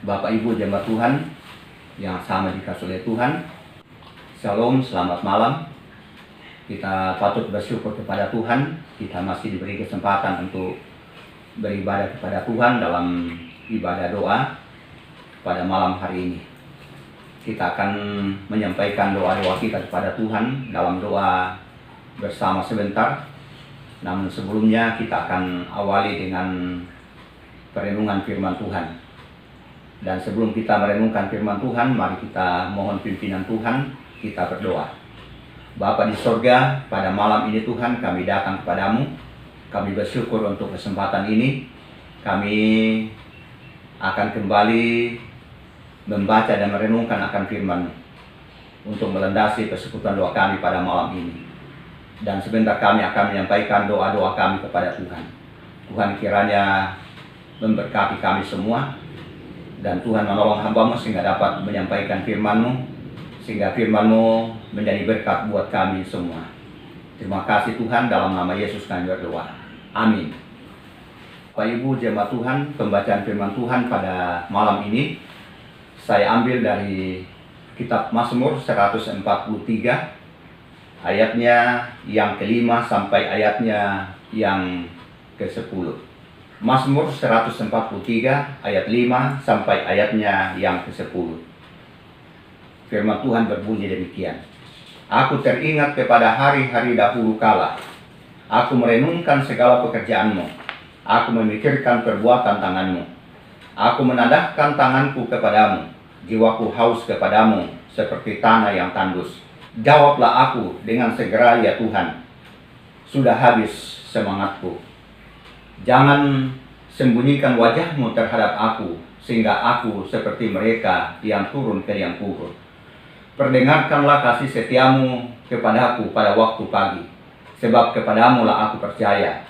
Bapak Ibu jemaat Tuhan yang sama dikasihi oleh Tuhan, Shalom, selamat malam. Kita patut bersyukur kepada Tuhan, kita masih diberi kesempatan untuk beribadah kepada Tuhan dalam ibadah doa pada malam hari ini. Kita akan menyampaikan doa-doa kita kepada Tuhan dalam doa bersama sebentar. Namun sebelumnya kita akan awali dengan perenungan firman Tuhan. Dan sebelum kita merenungkan firman Tuhan, mari kita mohon pimpinan Tuhan, kita berdoa. Bapa di sorga, pada malam ini Tuhan kami datang kepadamu. Kami bersyukur untuk kesempatan ini. Kami akan kembali membaca dan merenungkan akan firman-Mu untuk melandasi persekutuan doa kami pada malam ini. Dan sebentar kami akan menyampaikan doa-doa kami kepada Tuhan. Tuhan kiranya memberkati kami semua, dan Tuhan menolong hamba-Mu sehingga dapat menyampaikan firman-Mu, sehingga firman-Mu menjadi berkat buat kami semua. Terima kasih Tuhan, dalam nama Yesus kami berdoa. Amin. Bapak Ibu jemaat Tuhan, pembacaan firman Tuhan pada malam ini saya ambil dari kitab Mazmur 143, ayatnya yang kelima sampai ayatnya yang ke-10. Mazmur 143 ayat 5 sampai ayatnya yang ke-10. Firman Tuhan berbunyi demikian. Aku teringat kepada hari-hari dahulu kala. Aku merenungkan segala pekerjaan-Mu. Aku memikirkan perbuatan tangan-Mu. Aku menadahkan tanganku kepadamu. Jiwaku haus kepadamu seperti tanah yang tandus. Jawablah aku dengan segera ya Tuhan. Sudah habis semangatku. Jangan sembunyikan wajah-Mu terhadap aku, sehingga aku seperti mereka yang turun ke liang kubur. Perdengarkanlah kasih setia-Mu kepadaku pada waktu pagi, sebab kepadamu lah aku percaya.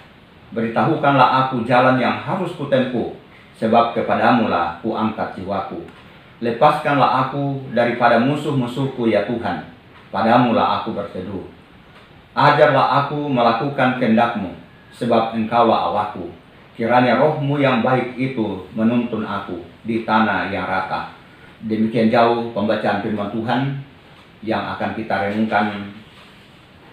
Beritahukanlah aku jalan yang harus kutempuh, sebab kepadamu lah ku angkat jiwaku. Lepaskanlah aku daripada musuh-musuhku ya Tuhan, padamu lah aku berteduh. Ajarlah aku melakukan kehendak-Mu, sebab Engkaulah Allahku. Kiranya Roh-Mu yang baik itu menuntun aku di tanah yang rata. Demikian jauh pembacaan firman Tuhan yang akan kita renungkan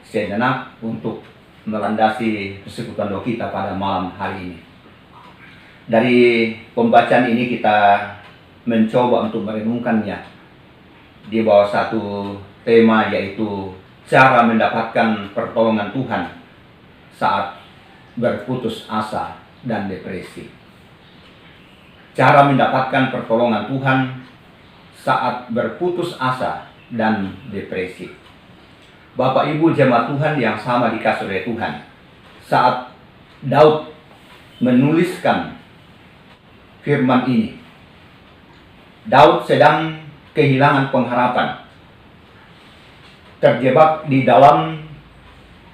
sejenak untuk melandasi persekutuan doa kita pada malam hari ini. Dari pembacaan ini kita mencoba untuk merenungkannya di bawah satu tema, yaitu cara mendapatkan pertolongan Tuhan saat berputus asa dan depresi. Cara mendapatkan pertolongan Tuhan saat berputus asa dan depresi. Bapak Ibu jemaat Tuhan yang sama dikasihi oleh Tuhan, saat Daud menuliskan firman ini, Daud sedang kehilangan pengharapan, terjebak di dalam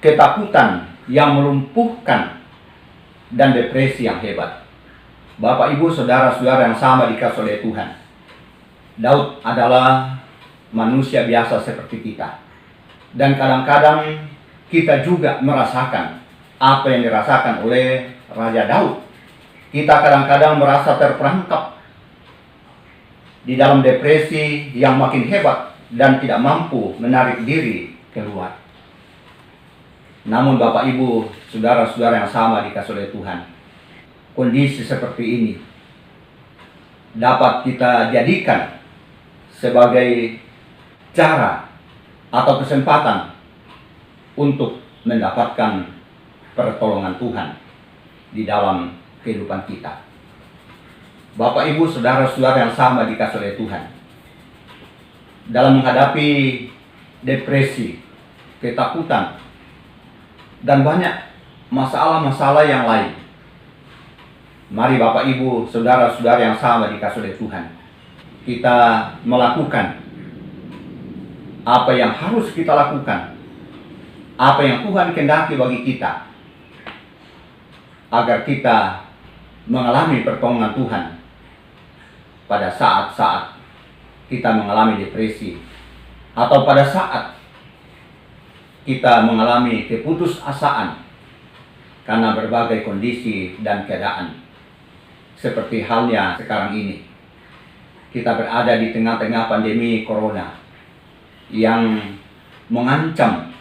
ketakutan yang melumpuhkan dan depresi yang hebat. Bapak Ibu saudara-saudara yang sama dikasihi oleh Tuhan, Daud adalah manusia biasa seperti kita. Dan kadang-kadang kita juga merasakan apa yang dirasakan oleh Raja Daud. Kita kadang-kadang merasa terperangkap di dalam depresi yang makin hebat dan tidak mampu menarik diri keluar. Namun Bapak Ibu, saudara-saudara yang sama dikasihi oleh Tuhan, kondisi seperti ini dapat kita jadikan sebagai cara atau kesempatan untuk mendapatkan pertolongan Tuhan di dalam kehidupan kita. Bapak Ibu saudara-saudara yang sama dikasihi oleh Tuhan, dalam menghadapi depresi, ketakutan, dan banyak masalah-masalah yang lain, mari Bapak Ibu saudara-saudara yang sama dikasihi oleh Tuhan, kita melakukan apa yang harus kita lakukan, apa yang Tuhan kehendaki bagi kita, agar kita mengalami pertolongan Tuhan pada saat-saat kita mengalami depresi, atau pada saat kita mengalami keputusasaan karena berbagai kondisi dan keadaan, seperti halnya sekarang ini. kita berada di tengah-tengah pandemi corona yang mengancam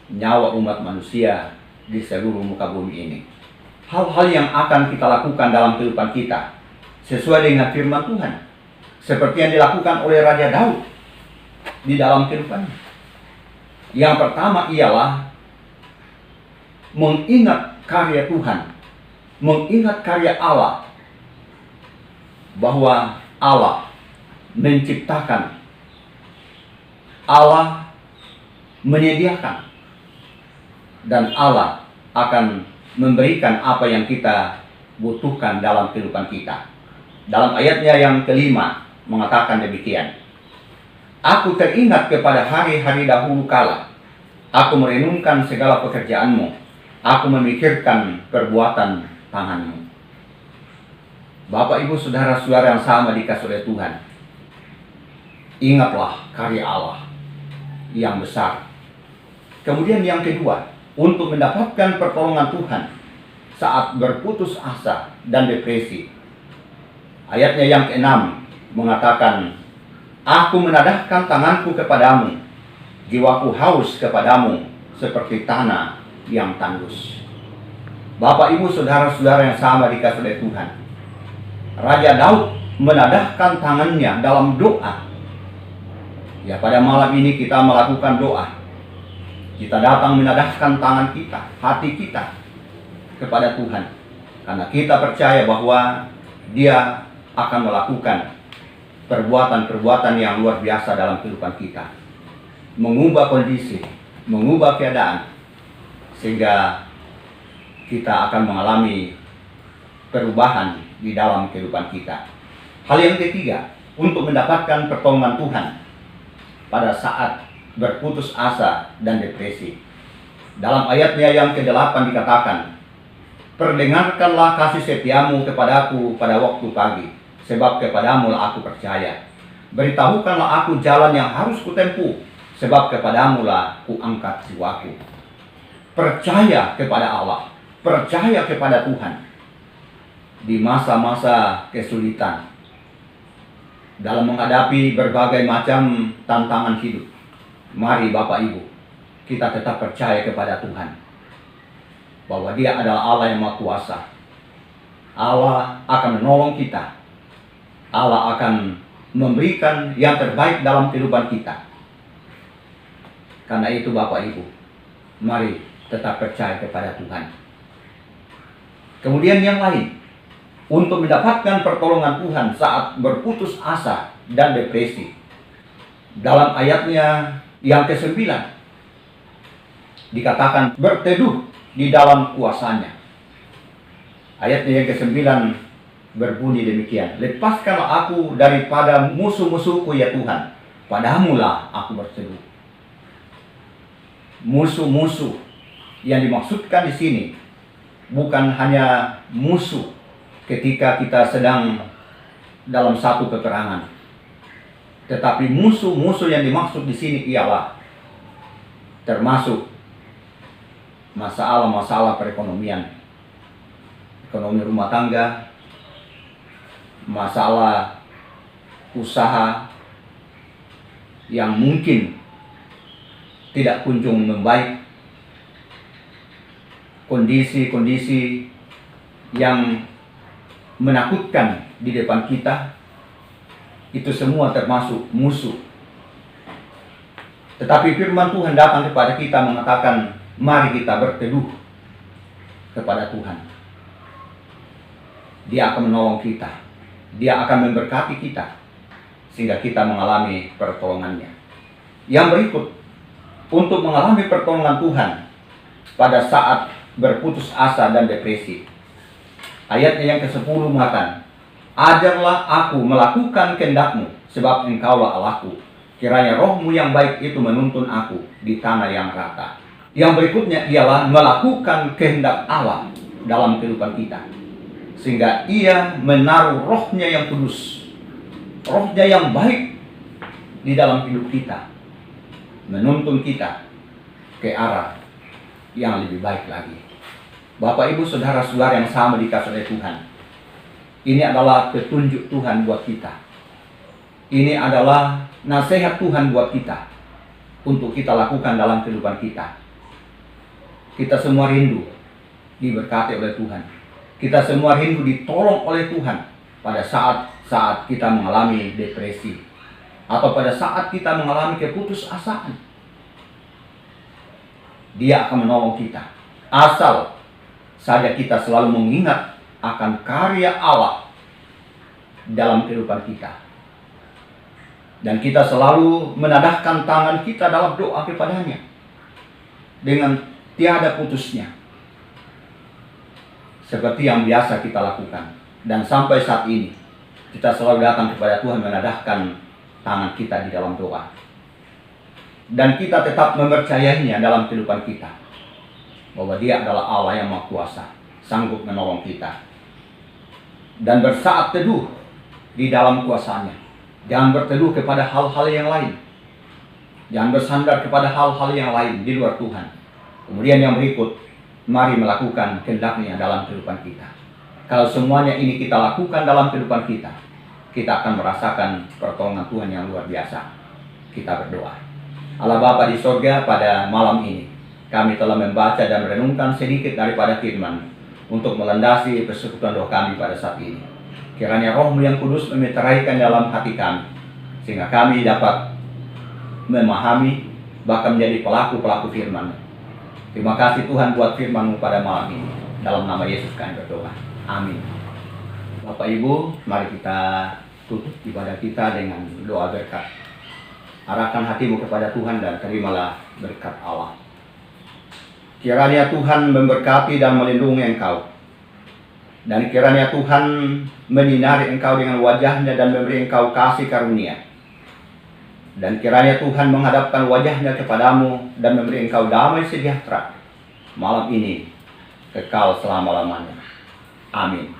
nyawa umat manusia di seluruh muka bumi ini. Hal-hal yang akan kita lakukan dalam kehidupan kita sesuai dengan firman Tuhan, seperti yang dilakukan oleh Raja Daud di dalam kehidupannya. Yang pertama ialah mengingat karya Tuhan, mengingat karya Allah, bahwa Allah menciptakan, Allah menyediakan, dan Allah akan memberikan apa yang kita butuhkan dalam kehidupan kita. Dalam ayatnya yang kelima mengatakan demikian. Aku teringat kepada hari-hari dahulu kala. Aku merenungkan segala pekerjaanmu. Aku memikirkan perbuatan tanganmu. Bapak, Ibu, saudara-saudara yang sama dikasih oleh Tuhan, ingatlah karya Allah yang besar. Kemudian yang kedua, untuk mendapatkan pertolongan Tuhan saat berputus asa dan depresi. Ayatnya yang keenam mengatakan, aku menadahkan tanganku kepadamu, jiwaku haus kepadamu seperti tanah yang tandus. Bapak, Ibu, saudara-saudara yang sama dikasih oleh Tuhan, Raja Daud menadahkan tangannya dalam doa. Ya, pada malam ini kita melakukan doa. Kita datang menadahkan tangan kita, hati kita kepada Tuhan, karena kita percaya bahwa Dia akan melakukan perbuatan-perbuatan yang luar biasa dalam kehidupan kita, mengubah kondisi, mengubah keadaan, sehingga kita akan mengalami perubahan di dalam kehidupan kita. Hal yang ketiga, untuk mendapatkan pertolongan Tuhan pada saat berputus asa dan depresi. Dalam ayatnya yang ke-8 dikatakan, perdengarkanlah kasih setiamu kepadaku pada waktu pagi, sebab kepadamu lah aku percaya. Beritahukanlah aku jalan yang harus kutempuh, sebab kepadamu lah ku angkat jiwaku. Percaya kepada Allah, percaya kepada Tuhan di masa-masa kesulitan, dalam menghadapi berbagai macam tantangan hidup. Mari Bapak Ibu, kita tetap percaya kepada Tuhan, bahwa Dia adalah Allah yang Maha Kuasa. Allah akan menolong kita. Allah akan memberikan yang terbaik dalam kehidupan kita. Karena itu Bapak Ibu, mari tetap percaya kepada Tuhan. Kemudian yang lain, untuk mendapatkan pertolongan Tuhan saat berputus asa dan depresi. Dalam ayatnya yang ke-9 dikatakan, berteduh di dalam kuasanya. Ayatnya yang ke-9 berbunyi demikian, lepaskanlah aku daripada musuh-musuhku ya Tuhan, padamu lah aku berteduh. Musuh-musuh yang dimaksudkan di sini bukan hanya musuh ketika kita sedang dalam satu peperangan, tetapi musuh-musuh yang dimaksud di sini ialah termasuk masalah-masalah perekonomian, ekonomi rumah tangga, masalah usaha yang mungkin tidak kunjung membaik, kondisi-kondisi yang menakutkan di depan kita. Itu semua termasuk musuh. Tetapi firman Tuhan datang kepada kita mengatakan, mari kita berteduh kepada Tuhan. Dia akan menolong kita. Dia akan memberkati kita, sehingga kita mengalami pertolongannya. Yang berikut, untuk mengalami pertolongan Tuhan pada saat berputus asa dan depresi. Ayatnya yang ke-10 mengatakan, ajarlah aku melakukan kehendak-Mu, sebab Engkaulah Allahku. Kiranya roh-Mu yang baik itu menuntun aku di tanah yang rata. Yang berikutnya ialah melakukan kehendak Allah dalam kehidupan kita, sehingga Ia menaruh roh-Nya yang kudus, roh-Nya yang baik di dalam hidup kita, menuntun kita ke arah yang lebih baik lagi. Bapak, Ibu, saudara-saudara yang sama dikasih oleh Tuhan, ini adalah petunjuk Tuhan buat kita. Ini adalah nasihat Tuhan buat kita untuk kita lakukan dalam kehidupan kita. Kita semua rindu diberkati oleh Tuhan. Kita semua rindu ditolong oleh Tuhan pada saat kita mengalami depresi atau pada saat kita mengalami keputusasaan. Dia akan menolong kita. Asal saja kita selalu mengingat akan karya Allah dalam kehidupan kita. Dan kita selalu menadahkan tangan kita dalam doa kepadanya dengan tiada putusnya, seperti yang biasa kita lakukan. Dan sampai saat ini kita selalu datang kepada Tuhan menadahkan tangan kita di dalam doa. Dan kita tetap mempercayainya dalam kehidupan kita, bahwa Dia adalah Allah yang Maha Kuasa, sanggup menolong kita. Dan bersaat teduh di dalam kuasa-Nya. Jangan berteduh kepada hal-hal yang lain. Jangan bersandar kepada hal-hal yang lain di luar Tuhan. Kemudian yang berikut, mari melakukan kehendak-Nya dalam kehidupan kita. Kalau semuanya ini kita lakukan dalam kehidupan kita, kita akan merasakan pertolongan Tuhan yang luar biasa. Kita berdoa. Allah Bapa di sorga, pada malam ini kami telah membaca dan merenungkan sedikit daripada firman untuk melandasi persekutuan doa kami pada saat ini. Kiranya Roh-Mu yang kudus memeteraikan dalam hati kami, sehingga kami dapat memahami, bahkan menjadi pelaku-pelaku firman. Terima kasih Tuhan buat firman-Mu pada malam ini. Dalam nama Yesus kami berdoa. Amin. Bapak Ibu, mari kita tutup ibadah kita dengan doa berkat. Arahkan hatimu kepada Tuhan dan terimalah berkat Allah. Kiranya Tuhan memberkati dan melindungi engkau. Dan kiranya Tuhan menyinari engkau dengan wajah-Nya dan memberi engkau kasih karunia. Dan kiranya Tuhan menghadapkan wajah-Nya kepadamu dan memberi engkau damai sejahtera malam ini kekal selama-lamanya. Amin.